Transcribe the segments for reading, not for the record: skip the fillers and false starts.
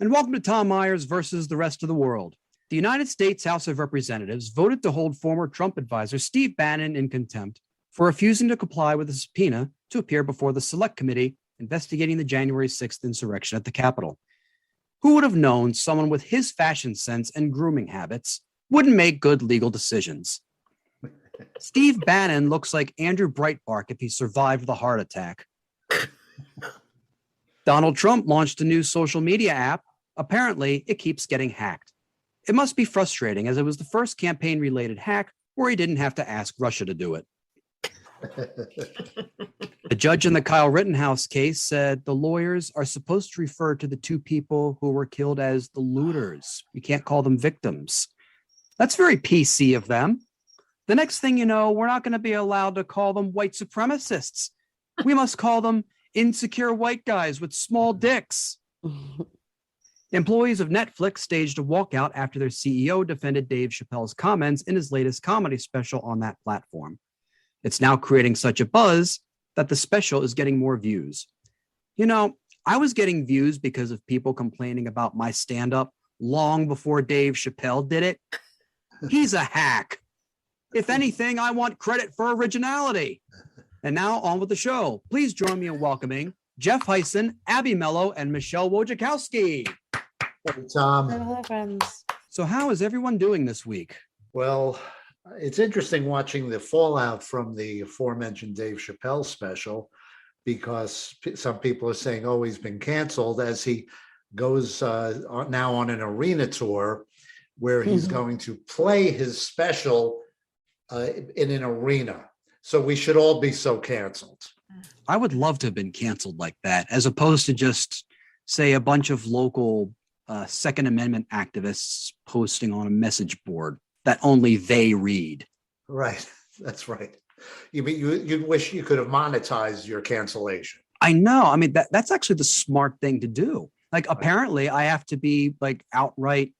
and welcome to Tom Myers versus the rest of the world. The United States House of Representatives voted to hold former Trump advisor Steve Bannon in contempt for refusing to comply with a subpoena to appear before the Select Committee investigating the January 6th insurrection at the Capitol. Who would have known someone with his fashion sense and grooming habits wouldn't make good legal decisions? Steve Bannon looks like Andrew Breitbart if he survived the heart attack. Donald Trump launched a new social media app. Apparently, it keeps getting hacked. It must be frustrating, as it was the first campaign-related hack where he didn't have to ask Russia to do it. The judge in the Kyle Rittenhouse case said the lawyers are supposed to refer to the two people who were killed as the looters. You can't call them victims. That's very PC of them. The next thing you know, we're not going to be allowed to call them white supremacists. We must call them insecure white guys with small dicks. Employees of Netflix staged a walkout after their CEO defended Dave Chappelle's comments in his latest comedy special on that platform. It's now creating such a buzz that the special is getting more views. You know, I was getting views because of people complaining about my stand-up long before Dave Chappelle did it. He's a hack. If anything, I want credit for originality. And now on with the show. Please join me in welcoming Jeff Hysen, Abby Mello, and Michele Wojciechowski. Hey, Tom. Hello, friends. So how is everyone doing this week? Well, it's interesting watching the fallout from the aforementioned Dave Chappelle special, because some people are saying, oh, he's been canceled, as he goes now on an arena tour where he's going to play his special in an arena. So we should all be so canceled. I would love to have been canceled like that, as opposed to just, say, a bunch of local Second Amendment activists posting on a message board that only they read. Right. That's right. You mean you'd wish you could have monetized your cancellation? I know. I mean, that's actually the smart thing to do. Like, apparently I have to be like outright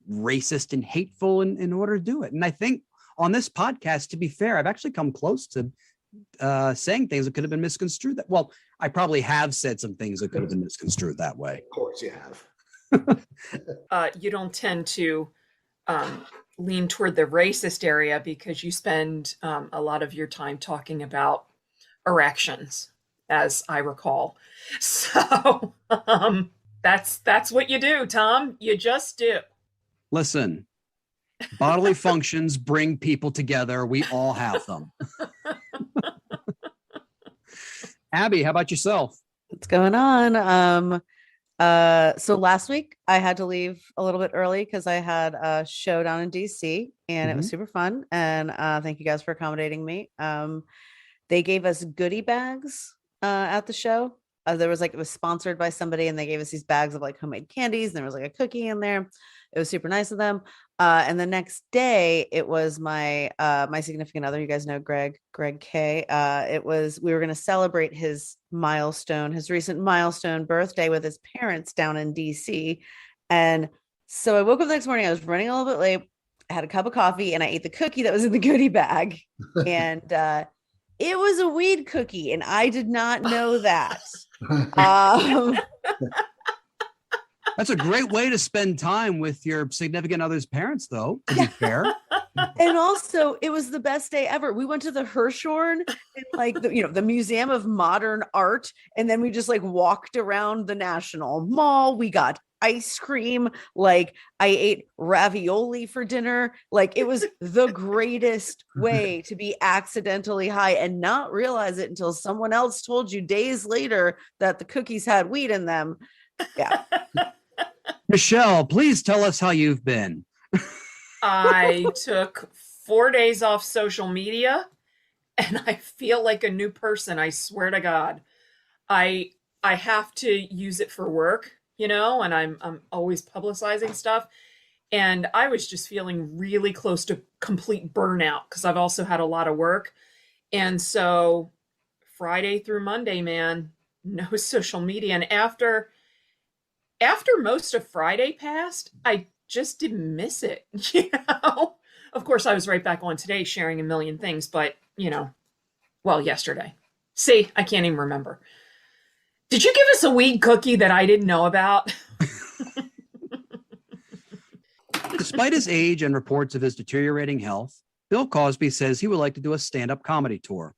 racist and hateful in order to do it. And I think on this podcast, to be fair, I've actually come close to saying things that could have been misconstrued. Well, I probably have said some things that could have been misconstrued that way. Of course you have. You don't tend to lean toward the racist area because you spend a lot of your time talking about erections, as I recall. So that's what you do, Tom. You just do. Listen, bodily functions bring people together. We all have them. Abby, how about yourself? What's going on? So last week I had to leave a little bit early because I had a show down in DC and it was super fun. And thank you guys for accommodating me. They gave us goodie bags at the show. It was sponsored by somebody, and they gave us these bags of like homemade candies, and there was like a cookie in there. It was super nice of them. And the next day it was my significant other. You guys know Greg K. We were going to celebrate his recent milestone birthday with his parents down in DC. And so I woke up the next morning, I was running a little bit late. I had a cup of coffee and I ate the cookie that was in the goodie bag. And it was a weed cookie, and I did not know that. That's a great way to spend time with your significant other's parents, though, to be fair. And also, it was the best day ever. We went to the Hirshhorn and like the Museum of Modern Art, and then we just like walked around the National Mall. We got ice cream. Like, I ate ravioli for dinner. Like, it was the greatest way to be accidentally high and not realize it until someone else told you days later that the cookies had weed in them. Yeah. Michele, please tell us how you've been. I took 4 days off social media and I feel like a new person. I swear to God. I have to use it for work, and I'm always publicizing stuff. And I was just feeling really close to complete burnout because I've also had a lot of work. And so Friday through Monday, man, no social media. And after most of Friday passed, I just didn't miss it. Of course, I was right back on today sharing a million things, but yesterday. See, I can't even remember. Did you give us a weed cookie that I didn't know about? Despite his age and reports of his deteriorating health, Bill Cosby says he would like to do a stand-up comedy tour.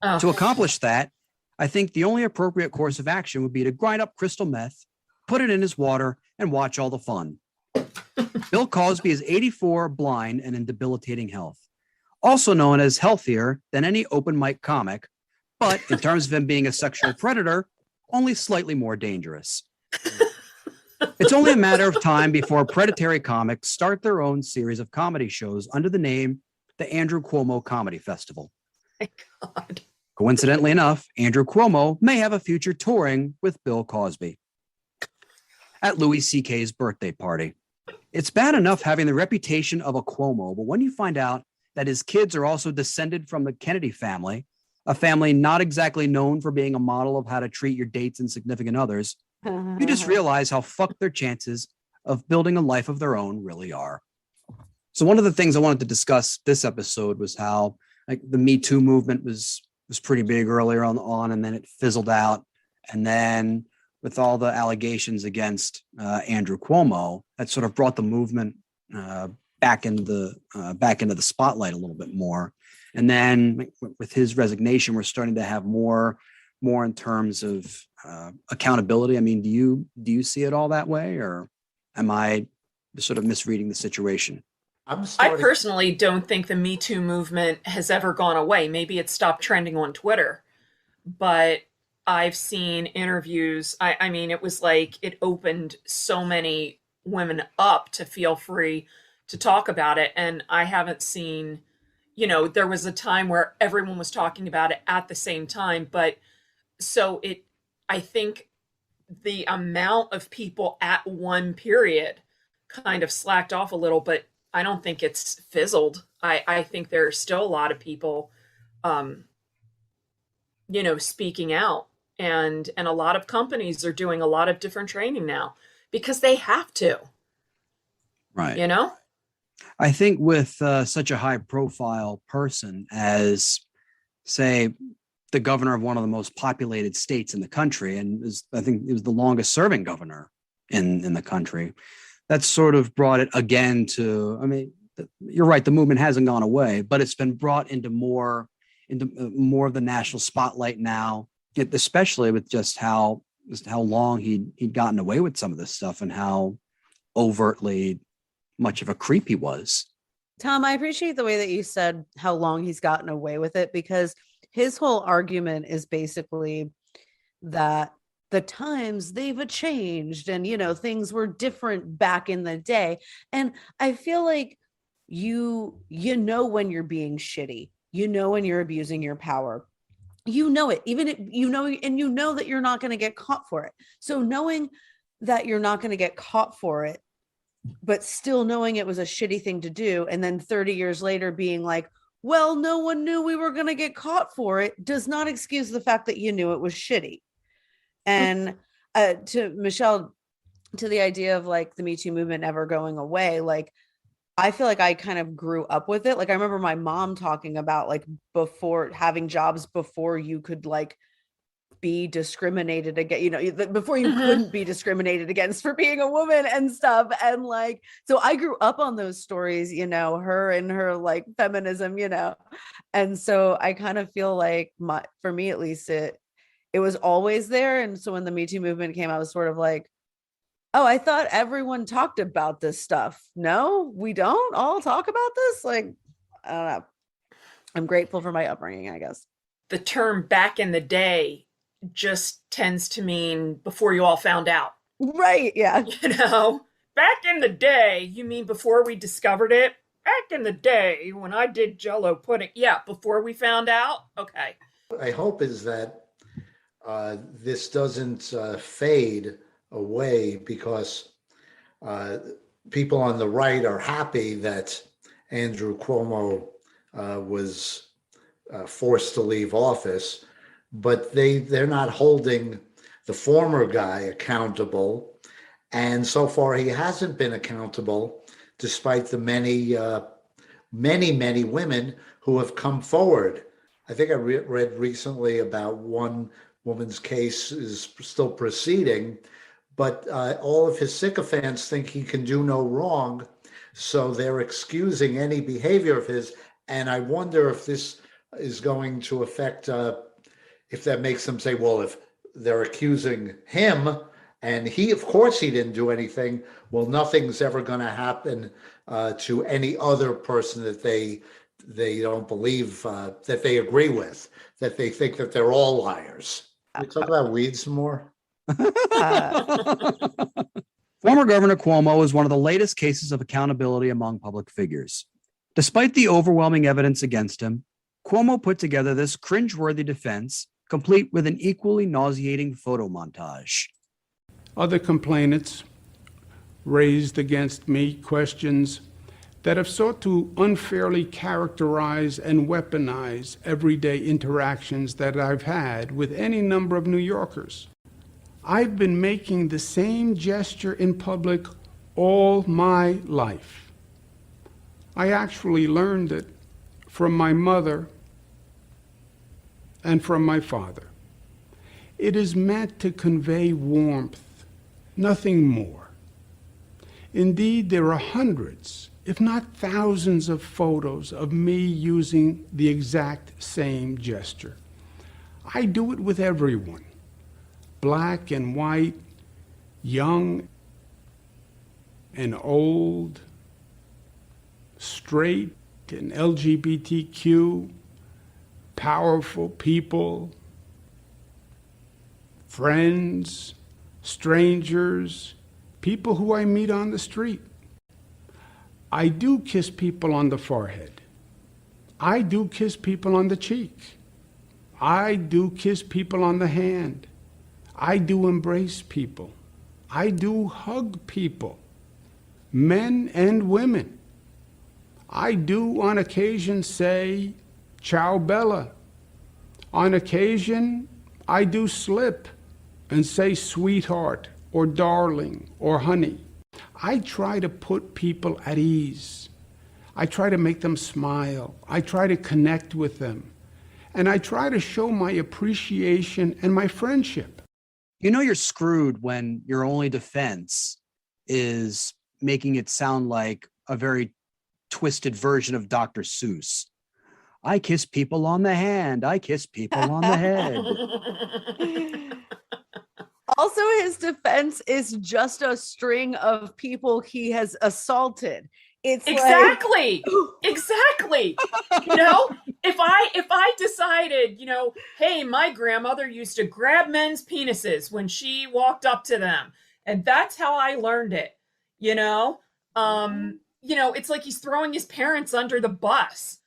Oh. To accomplish that, I think the only appropriate course of action would be to grind up crystal meth, put it in his water, and watch all the fun. Bill Cosby is 84, blind, and in debilitating health. Also known as healthier than any open mic comic, but in terms of him being a sexual predator, only slightly more dangerous. It's only a matter of time before predatory comics start their own series of comedy shows under the name the Andrew Cuomo Comedy Festival. My God. Coincidentally enough, Andrew Cuomo may have a future touring with Bill Cosby at Louis C.K.'s birthday party. It's bad enough having the reputation of a Cuomo, but when you find out that his kids are also descended from the Kennedy family, a family not exactly known for being a model of how to treat your dates and significant others, you just realize how fucked their chances of building a life of their own really are. So one of the things I wanted to discuss this episode was how like the Me Too movement was pretty big earlier on, and then it fizzled out. And then with all the allegations against Andrew Cuomo, that sort of brought the movement back into the spotlight a little bit more. And then with his resignation, we're starting to have more in terms of accountability. I mean, do you see it all that way, or am I sort of misreading the situation? I personally don't think the Me Too movement has ever gone away. Maybe it stopped trending on Twitter, but I've seen interviews. I mean, it was like it opened so many women up to feel free to talk about it. And I haven't seen, there was a time where everyone was talking about it at the same time. But I think the amount of people at one period kind of slacked off a little, but I don't think it's fizzled. I think there are still a lot of people, speaking out, and a lot of companies are doing a lot of different training now because they have to. Right. I think with such a high profile person as, say, the governor of one of the most populated states in the country, and I think it was the longest serving governor in the country, that sort of brought it again to, I mean, you're right, the movement hasn't gone away, but it's been brought into more of the national spotlight now, especially with just how long he'd gotten away with some of this stuff and how overtly much of a creep he was. Tom, I appreciate the way that you said how long he's gotten away with it, because his whole argument is basically that the times they've changed and, things were different back in the day. And I feel like you know when you're being shitty, when you're abusing your power, it, even if and that you're not going to get caught for it. So knowing that you're not going to get caught for it, but still knowing it was a shitty thing to do, and then 30 years later being like, well, no one knew we were going to get caught for it, does not excuse the fact that you knew it was shitty. And to Michelle, to the idea of like the Me Too movement never going away, like I feel like I kind of grew up with it. Like I remember my mom talking about like before having jobs before you could like be discriminated against, before you couldn't be discriminated against for being a woman and stuff. And like, so I grew up on those stories, her and her like feminism, and so I kind of feel like for me at least, it was always there. And so when the Me Too movement came, I was sort of like, oh, I thought everyone talked about this stuff. No, we don't all talk about this. Like, I don't know. I'm grateful for my upbringing, I guess. The term back in the day just tends to mean before you all found out. Right. Yeah. Back in the day, you mean before we discovered it? Back in the day when I did Jell-O pudding. Yeah, before we found out. Okay. I hope is that this doesn't fade away because people on the right are happy that Andrew Cuomo was forced to leave office, but they're not holding the former guy accountable. And so far he hasn't been accountable, despite the many women who have come forward. I think I read recently about one woman's case is still proceeding, but all of his sycophants think he can do no wrong So they're excusing any behavior of his. And I wonder if this is going to affect, if that makes them say, well, if they're accusing him and he, of course, he didn't do anything, well, nothing's ever going to happen to any other person that they don't believe, that they agree with, that they think that they're all liars. Can we talk about weed some more? Former Governor Cuomo is one of the latest cases of accountability among public figures. Despite the overwhelming evidence against him, Cuomo put together this cringeworthy defense, complete with an equally nauseating photo montage. Other complainants raised against me questions that have sought to unfairly characterize and weaponize everyday interactions that I've had with any number of New Yorkers. I've been making the same gesture in public all my life. I actually learned it from my mother and from my father. It is meant to convey warmth, nothing more. Indeed, there are hundreds, if not thousands, of photos of me using the exact same gesture. I do it with everyone, black and white, young and old, straight and LGBTQ, powerful people, friends, strangers, people who I meet on the street. I do kiss people on the forehead. I do kiss people on the cheek. I do kiss people on the hand. I do embrace people. I do hug people, men and women. I do on occasion say, "Ciao Bella." On occasion, I do slip and say sweetheart or darling or honey. I try to put people at ease. I try to make them smile. I try to connect with them. And I try to show my appreciation and my friendship. You know you're screwed when your only defense is making it sound like a very twisted version of Dr. Seuss. I kiss people on the hand. I kiss people on the head. Also, his defense is just a string of people he has assaulted. It's exactly, like, exactly. You know, if I decided, you know, hey, my grandmother used to grab men's penises when she walked up to them, and that's how I learned it. You know, it's like he's throwing his parents under the bus,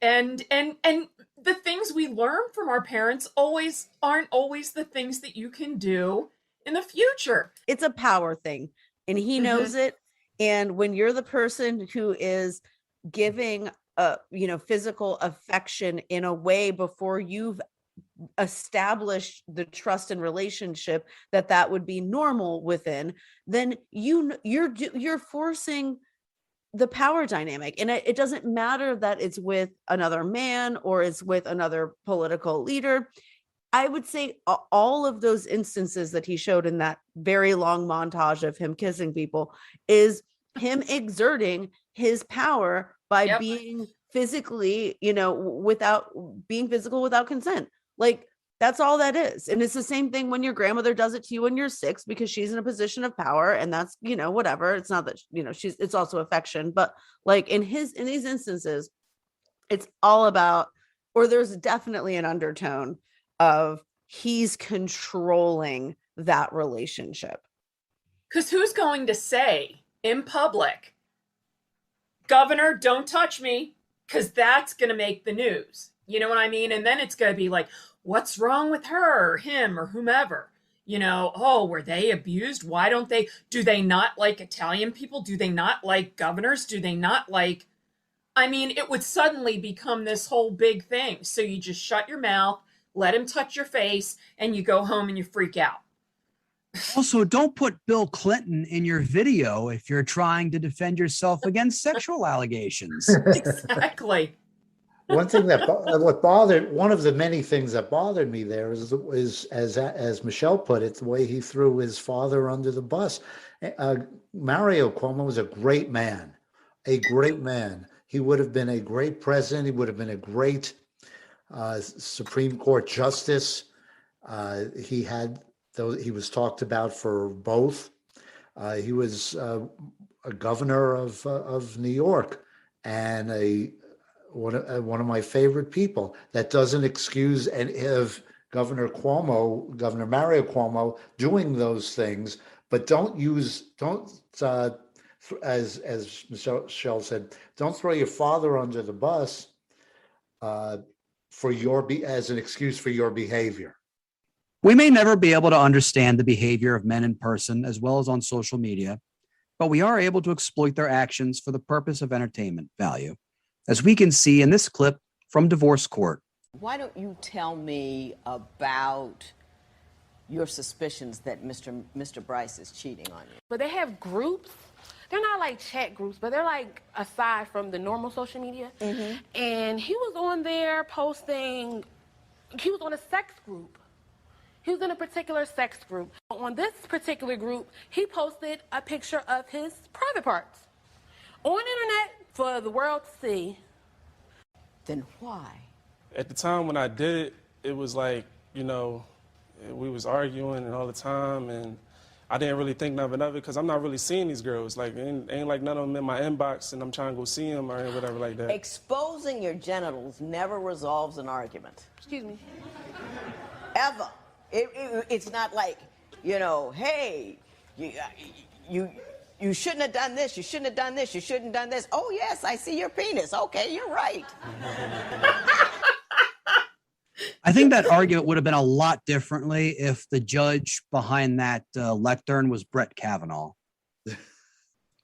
and the things we learn from our parents aren't always the things that you can do in the future. it's a power thing, and he knows it. And when you're the person who is giving physical affection in a way before you've established the trust and relationship that would be normal within, then you're forcing the power dynamic. And it doesn't matter that it's with another man or it's with another political leader. I would say all of those instances that he showed in that very long montage of him kissing people is him exerting his power by being physically, without being physical without consent. Like, that's all that is. And it's the same thing when your grandmother does it to you when you're 6 because she's in a position of power, and that's, whatever. It's not that, it's also affection, but like in these instances, it's all about, or there's definitely an undertone of he's controlling that relationship. Because who's going to say in public, "Governor, don't touch me," because that's going to make the news. You know what I mean? And then it's going to be like, what's wrong with her or him or whomever? Oh, were they abused? Why don't do they not like Italian people? Do they not like governors? Do they not like, it would suddenly become this whole big thing. So you just shut your mouth, let him touch your face, and you go home and you freak out. Also, don't put Bill Clinton in your video if you're trying to defend yourself against sexual allegations. Exactly. One thing one of the many things that bothered me there is as Michelle put it, the way he threw his father under the bus. Mario Cuomo was a great man, a great man. He would have been a great president. He would have been a great Supreme Court justice. He was talked about for both. He was a governor of New York, and one of my favorite people. That doesn't excuse any of Governor Mario Cuomo, doing those things, but as Michelle said, don't throw your father under the bus as an excuse for your behavior. We may never be able to understand the behavior of men in person as well as on social media, but we are able to exploit their actions for the purpose of entertainment value, as we can see in this clip from Divorce Court. Why don't you tell me about your suspicions that Mr. Bryce is cheating on you? But they have groups. They're not like chat groups, but they're like aside from the normal social media. Mm-hmm. And he was on there posting, he was on a sex group. He was in a particular sex group. On this particular group, he posted a picture of his private parts on internet for the world to see. Then why? At the time when I did it, it was like, we was arguing and all the time, and I didn't really think nothing of it because I'm not really seeing these girls. Like, ain't like none of them in my inbox and I'm trying to go see them or whatever like that. Exposing your genitals never resolves an argument. Excuse me. Ever. It's not like, hey, you shouldn't have done this, you shouldn't have done this, you shouldn't have done this. Oh, yes, I see your penis. Okay, you're right. I think that argument would have been a lot differently if the judge behind that lectern was Brett Kavanaugh.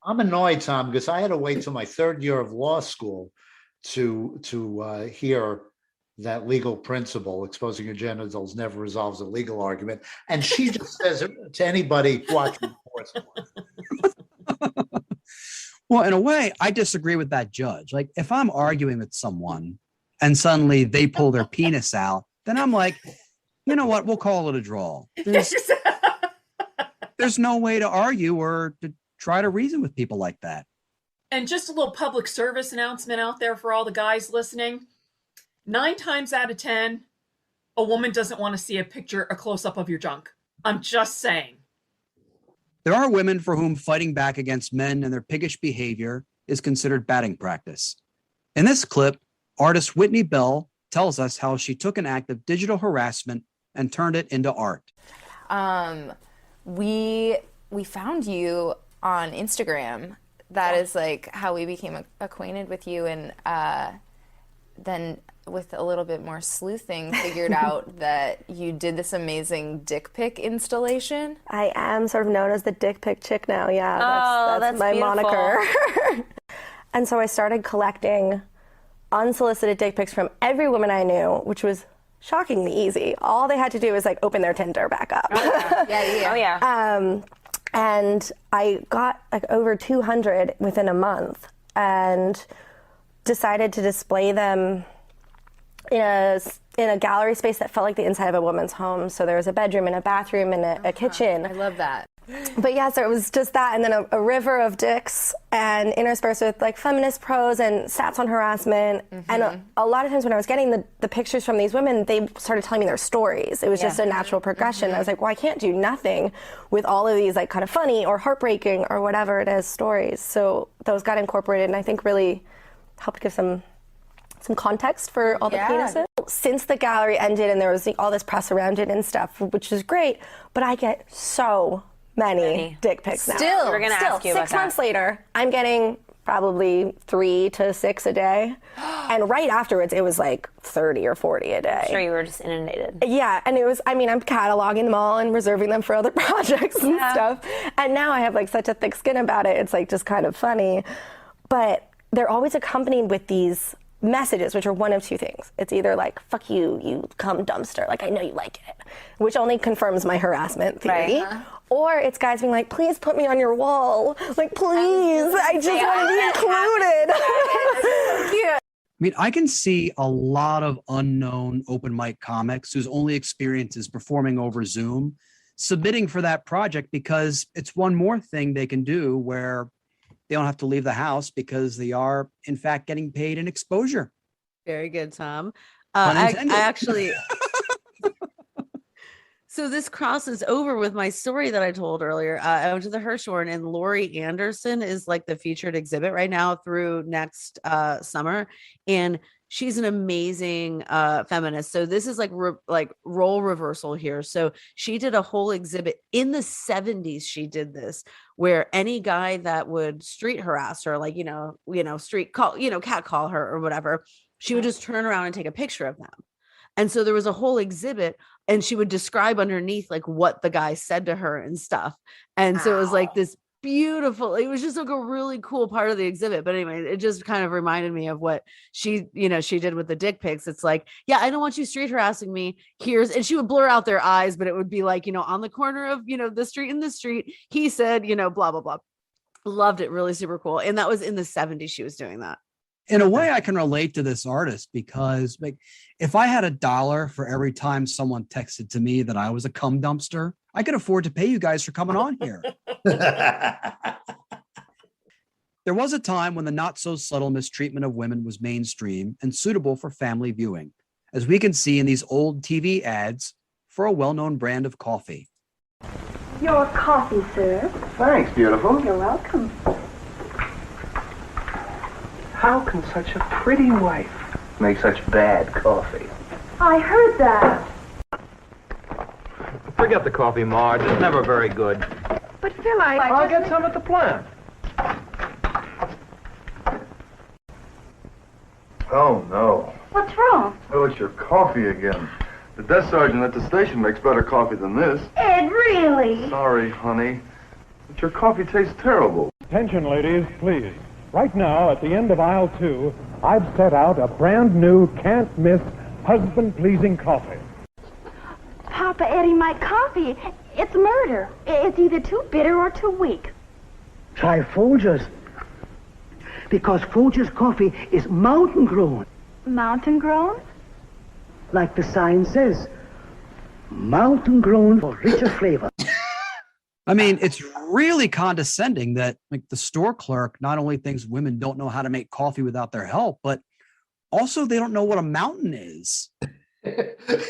I'm annoyed, Tom, because I had to wait till my third year of law school to hear that legal principle, exposing your genitals never resolves a legal argument. And she just says it to anybody watching Divorce Court. Well, in a way, I disagree with that judge. Like, if I'm arguing with someone and suddenly they pull their penis out, then I'm like, you know what? We'll call it a draw. There's no way to argue or to try to reason with people like that. And just a little public service announcement out there for all the guys listening. 9 times out of 10, a woman doesn't want to see a close-up of your junk. I'm just saying. There are women for whom fighting back against men and their piggish behavior is considered batting practice. In this clip, artist Whitney Bell tells us how she took an act of digital harassment and turned it into art. We found you on Instagram. That is like how we became acquainted with you, and then with a little bit more sleuthing, figured out that you did this amazing dick pic installation. I am sort of known as the dick pic chick now. Yeah, that's my beautiful moniker. And so I started collecting unsolicited dick pics from every woman I knew, which was shockingly easy. All they had to do was like open their Tinder back up. Oh yeah. And I got like over 200 within a month, and decided to display them in a gallery space that felt like the inside of a woman's home. So there was a bedroom and a bathroom and a kitchen. I love that. But yeah, so it was just that, and then a river of dicks, and interspersed with like feminist prose and stats on harassment. Mm-hmm. And a lot of times when I was getting the pictures from these women, they started telling me their stories. It was just a natural progression. Mm-hmm. I was like, well, I can't do nothing with all of these like kind of funny or heartbreaking or whatever it is stories. So those got incorporated, and I think really helped give some context for all the penises. Since the gallery ended and there was all this press around it and stuff, which is great, but I get so many dick pics now. Still, we're gonna ask you about 6 months later, I'm getting probably 3 to 6 a day. And right afterwards, it was like 30 or 40 a day. I'm sure you were just inundated. Yeah, and it was, I'm cataloging them all and reserving them for other projects and stuff. And now I have like such a thick skin about it. It's like just kind of funny. But they're always accompanied with these messages, which are one of two things. It's either like, fuck you, you cum dumpster, like I know you like it, which only confirms my harassment theory. Right. Or it's guys being like, please put me on your wall. Like, please, I just want to be included. I mean, I can see a lot of unknown open mic comics whose only experience is performing over Zoom, submitting for that project because it's one more thing they can do where they don't have to leave the house because they are, in fact, getting paid in exposure. Very good, Tom. Pun I intended. actually. So this crosses over with my story that I told earlier. I went to the Hirshhorn, and Laurie Anderson is like the featured exhibit right now through next summer, and she's an amazing feminist. So this is like role reversal here. So she did a whole exhibit in the 70s. She did this where any guy that would street harass her, like street call, cat call her or whatever, she would just turn around and take a picture of them. And so there was a whole exhibit, and she would describe underneath like what the guy said to her and stuff. And so it was like this beautiful, it was just like a really cool part of the exhibit. But anyway, it just kind of reminded me of what she did with the dick pics. It's like, yeah, I don't want you street harassing me. And she would blur out their eyes, but it would be like, on the corner of, the street and the street, he said, blah, blah, blah. Loved it. Really super cool. And that was in the 70s. She was doing that. In a way, I can relate to this artist because if I had $1 for every time someone texted to me that I was a cum dumpster, I could afford to pay you guys for coming on here. There was a time when the not so subtle mistreatment of women was mainstream and suitable for family viewing, as we can see in these old TV ads for a well-known brand of coffee. Your coffee, sir. Thanks, beautiful. You're welcome. How can such a pretty wife make such bad coffee? I heard that. Forget the coffee, Marge. It's never very good. But Phil, I'll get some at the plant. Oh, no. What's wrong? Oh, it's your coffee again. The desk sergeant at the station makes better coffee than this. Ed, really? Sorry, honey. But your coffee tastes terrible. Attention, ladies, please. Right now, at the end of aisle 2, I've set out a brand new, can't-miss, husband-pleasing coffee. Papa Eddie, my coffee, it's murder. It's either too bitter or too weak. Try Folgers. Because Folgers coffee is mountain grown. Mountain grown? Like the sign says. Mountain grown for richer flavor. I mean, it's really condescending that the store clerk not only thinks women don't know how to make coffee without their help, but also they don't know what a mountain is. The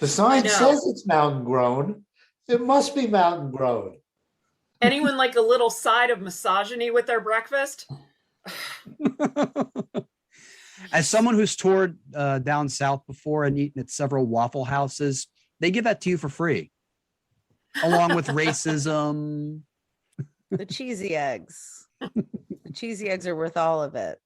sign says it's mountain grown. It must be mountain grown. Anyone like a little side of misogyny with their breakfast? As someone who's toured down south before and eaten at several Waffle Houses, they give that to you for free. Along with racism. The cheesy eggs. The cheesy eggs are worth all of it.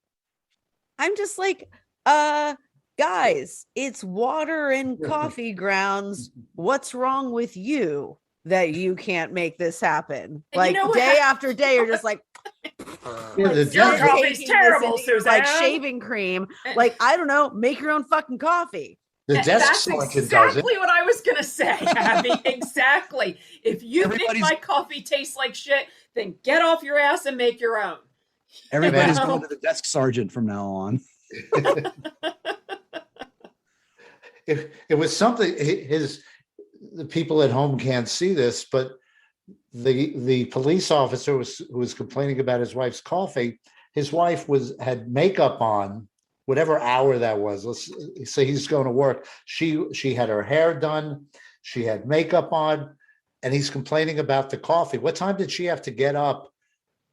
I'm just like, guys, it's water and coffee grounds. What's wrong with you that you can't make this happen? Like day after day, you're just like, your coffee's terrible, Suzanne. Like shaving cream. Like, I don't know, make your own fucking coffee. That's exactly what I was going to say, Abby. Exactly. If you think my coffee tastes like shit, then get off your ass and make your own. Everybody's going to the desk sergeant from now on. It was something, the people at home can't see this, but the police officer who was complaining about his wife's coffee, his wife had makeup on, whatever hour that was. Let's say he's going to work. She had her hair done. She had makeup on, and he's complaining about the coffee. What time did she have to get up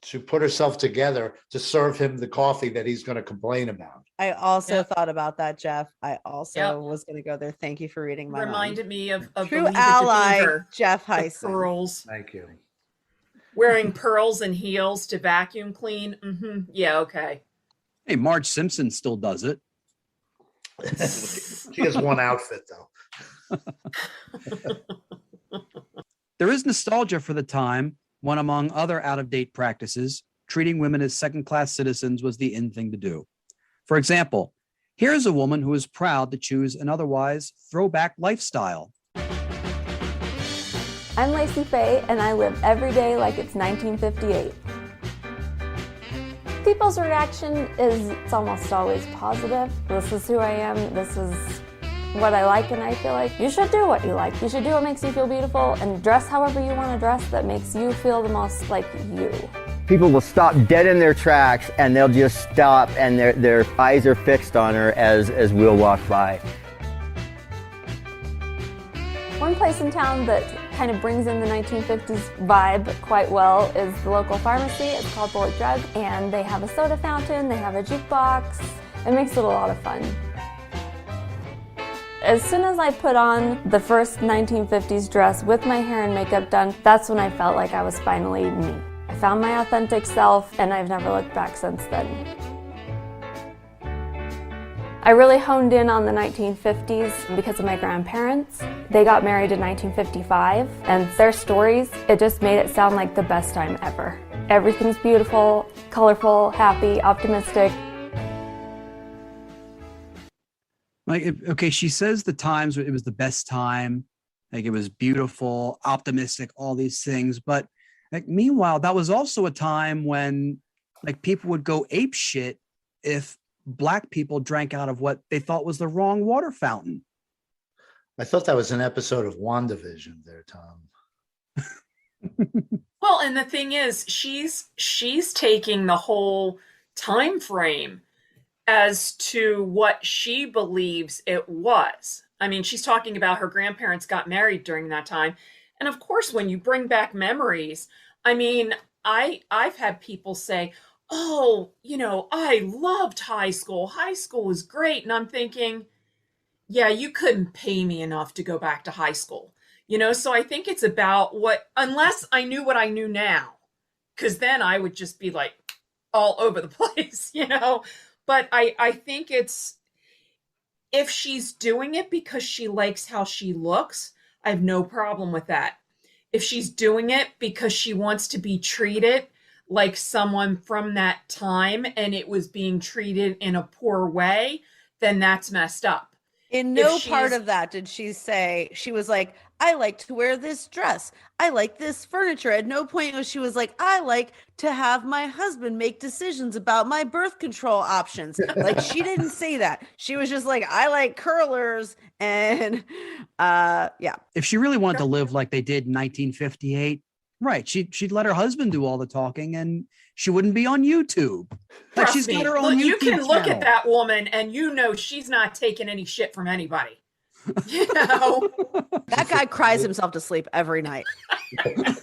to put herself together to serve him the coffee that he's going to complain about? I also thought about that, Jeff. I also was going to go there. Thank you for reading my Reminded mind. me of True Believe It to ally, Beaver. Jeff Hysen. Pearls. Thank you. Wearing pearls and heels to vacuum clean. Mm-hmm. Yeah, okay. Hey, Marge Simpson still does it. She has one outfit, though. There is nostalgia for the time when, among other out-of-date practices, treating women as second-class citizens was the in thing to do. For example, here's a woman who is proud to choose an otherwise throwback lifestyle. I'm Lacey Faye, and I live every day like it's 1958. People's reaction is it's almost always positive. This is who I am. This is what I like, and I feel like you should do what you like. You should do what makes you feel beautiful and dress however you want to dress that makes you feel the most like you. people will stop dead in their tracks and they'll just stop and their eyes are fixed on her as we'll walk by. One place in town that kind of brings in the 1950s vibe quite well is the local pharmacy. It's called Bullet Drug, and they have a soda fountain, they have a jukebox. It makes it a lot of fun. As soon as I put on the first 1950s dress with my hair and makeup done, that's when I felt like I was finally me. I found my authentic self, and I've never looked back since then. I really honed in on the 1950s because of my grandparents. They got married in 1955, and their stories, it just made it sound like the best time ever. Everything's beautiful, colorful, happy, optimistic. Okay, she says the times it was the best time, like it was beautiful, optimistic, all these things. But like, meanwhile, that was also a time when like people would go ape shit if Black people drank out of what they thought was the wrong water fountain. I thought that was an episode of WandaVision there, Tom. Well, and the thing is, she's taking the whole time frame as to what she believes it was. I mean, she's talking about her grandparents got married during that time. And of course, when you bring back memories, I mean, I've had people say, oh, you know, I loved high school. High school was great. And I'm thinking, yeah, you couldn't pay me enough to go back to high school. You know, so I think it's about unless I knew what I knew now, because then I would just be like all over the place, you know. But I think it's, if she's doing it because she likes how she looks, I have no problem with that. If she's doing it because she wants to be treated like someone from that time and it was being treated in a poor way, then that's messed up. In no part of that did she say, she was like, I like to wear this dress. I like this furniture. At no point was she was like, I like to have my husband make decisions about my birth control options. Like, she didn't say that. She was just like, I like curlers. And yeah. If she really wanted to live like they did in 1958, right, she'd let her husband do all the talking and she wouldn't be on YouTube. Like, she's got her own YouTube you can look channel. at that woman and you know she's not taking any shit from anybody. You know? That guy cries himself to sleep every night. If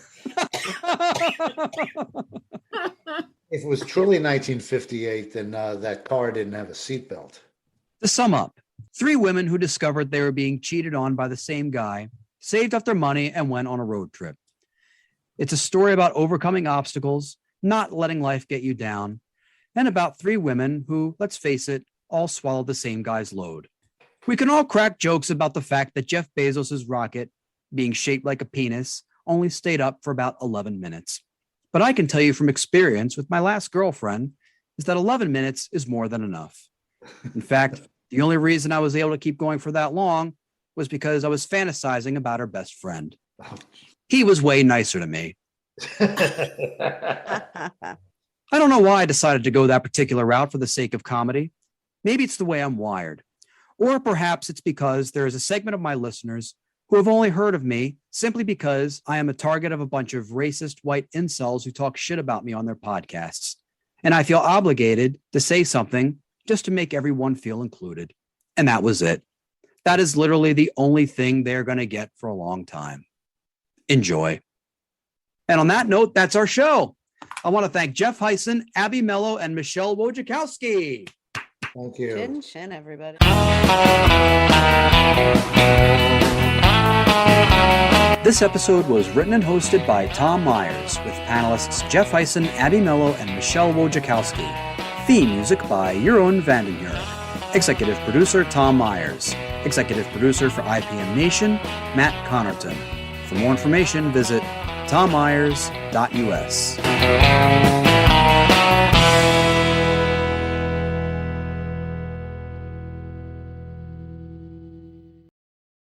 it was truly 1958, then that car didn't have a seatbelt. To sum up, 3 women who discovered they were being cheated on by the same guy saved up their money and went on a road trip. It's a story about overcoming obstacles, not letting life get you down, and about 3 women who, let's face it, all swallowed the same guy's load. We can all crack jokes about the fact that Jeff Bezos' rocket, being shaped like a penis, only stayed up for about 11 minutes. But I can tell you from experience with my last girlfriend is that 11 minutes is more than enough. In fact, the only reason I was able to keep going for that long was because I was fantasizing about her best friend. He was way nicer to me. I don't know why I decided to go that particular route for the sake of comedy. Maybe it's the way I'm wired. Or perhaps it's because there is a segment of my listeners who have only heard of me simply because I am a target of a bunch of racist white incels who talk shit about me on their podcasts. And I feel obligated to say something just to make everyone feel included. And that was it. That is literally the only thing they're going to get for a long time. Enjoy. And on that note, that's our show. I want to thank Jeff Hysen, Abby Mello, and Michele Wojciechowski. Thank you. Chin chin, everybody. This episode was written and hosted by Tom Myers with panelists Jeff Hysen, Abby Mello, and Michele Wojciechowski. Theme music by Jeroen Vandenhurk. Executive producer Tom Myers. Executive producer for ipmNation, Matt Connarton. For more information, visit tommyers.us.